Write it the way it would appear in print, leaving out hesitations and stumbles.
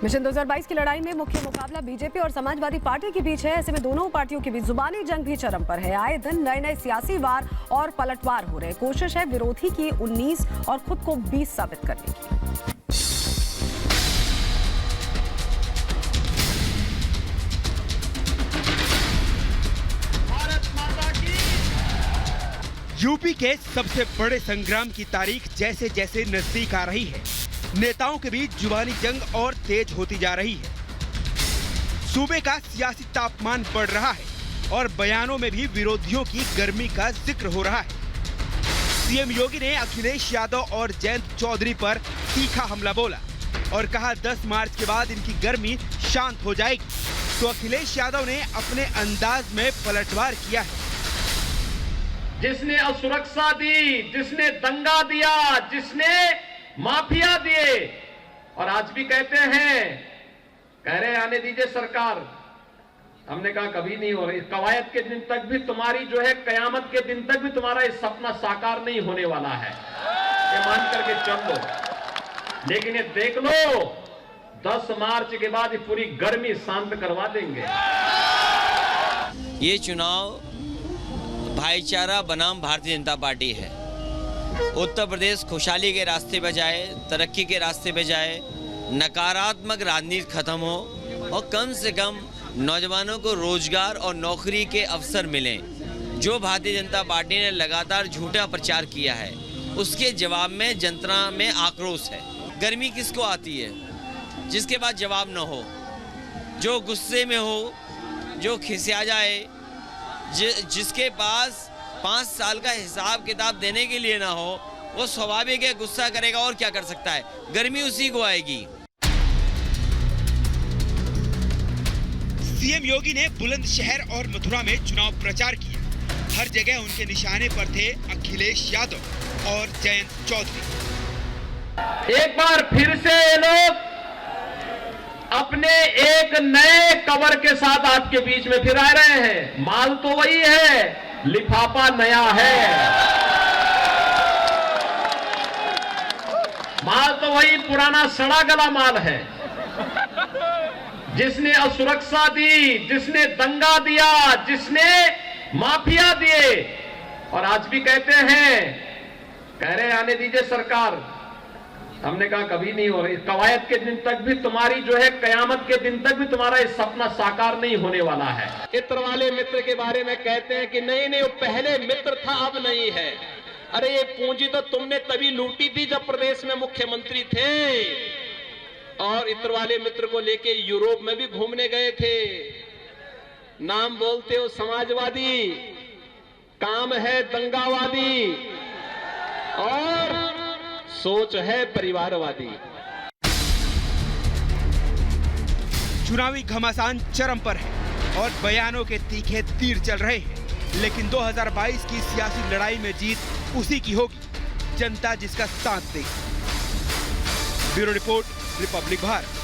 Mission 2022 की लड़ाई में मुख्य मुकाबला बीजेपी और समाजवादी पार्टी के बीच है। ऐसे में दोनों पार्टियों के बीच जुबानी जंग भी चरम पर है। आए दिन नए नए सियासी वार और पलटवार हो रहे। कोशिश है विरोधी की 19 और खुद को 20 साबित करने की। यूपी के सबसे बड़े संग्राम की तारीख जैसे जैसे नजदीक आ रही है, नेताओं के बीच जुबानी जंग और तेज होती जा रही है। सूबे का सियासी तापमान बढ़ रहा है और बयानों में भी विरोधियों की गर्मी का जिक्र हो रहा है। सीएम योगी ने अखिलेश यादव और जयंत चौधरी पर तीखा हमला बोला और कहा 10 मार्च के बाद इनकी गर्मी शांत हो जाएगी। तो अखिलेश यादव ने अपने अंदाज में पलटवार किया है। जिसने असुरक्षा दी, जिसने दंगा दिया, जिसने माफिया दिए, और आज भी कहते हैं, कह रहे आने दीजिए सरकार। हमने कहा कभी नहीं हो रही। कवायद के दिन तक भी तुम्हारी जो है, कयामत के दिन तक भी तुम्हारा ये सपना साकार नहीं होने वाला है, ये मान करके चल लो। लेकिन ये देख लो, 10 मार्च के बाद ये पूरी गर्मी शांत करवा देंगे। ये चुनाव भाईचारा बनाम भारतीय जनता पार्टी है। उत्तर प्रदेश खुशहाली के रास्ते पे जाए, तरक्की के रास्ते पे जाए, नकारात्मक राजनीति खत्म हो और कम से कम नौजवानों को रोजगार और नौकरी के अवसर मिलें। जो भारतीय जनता पार्टी ने लगातार झूठा प्रचार किया है, उसके जवाब में जनता में आक्रोश है। गर्मी किसको आती है? जिसके पास जवाब न हो, जो गुस्से में हो, जो खिसिया जाए, जिसके पास 5 साल का हिसाब किताब देने के लिए ना हो, वो स्वाभाविक है गुस्सा करेगा और क्या कर सकता है। गर्मी उसी को आएगी। सीएम योगी ने बुलंदशहर और मथुरा में चुनाव प्रचार किया। हर जगह उनके निशाने पर थे अखिलेश यादव और जयंत चौधरी। एक बार फिर से ये लोग अपने एक नए कवर के साथ आपके बीच में फिर आ रहे हैं। माल तो वही है, लिफाफा नया है। माल तो वही पुराना सड़ा गला माल है। जिसने असुरक्षा दी, जिसने दंगा दिया, जिसने माफिया दिए, और आज भी कहते हैं, कह रहे आने दीजिए सरकार। हमने कहा कभी नहीं हो रही। कवायद के दिन तक भी तुम्हारी जो है, कयामत के दिन तक भी तुम्हारा ये सपना साकार नहीं होने वाला है। इत्र वाले मित्र के बारे में कहते हैं कि नहीं नहीं, वो पहले मित्र था, अब नहीं है। अरे ये पूंजी तो तुमने तभी लूटी थी जब प्रदेश में मुख्यमंत्री थे, और इत्र वाले मित्र को लेके यूरोप में भी घूमने गए थे। नाम बोलते हो समाजवादी, काम है दंगावादी, और सोच है परिवारवादी। चुनावी घमासान चरम पर है और बयानों के तीखे तीर चल रहे हैं। लेकिन 2022 की सियासी लड़ाई में जीत उसी की होगी, जनता जिसका साथ देगी। Bureau report, Republic Bharat.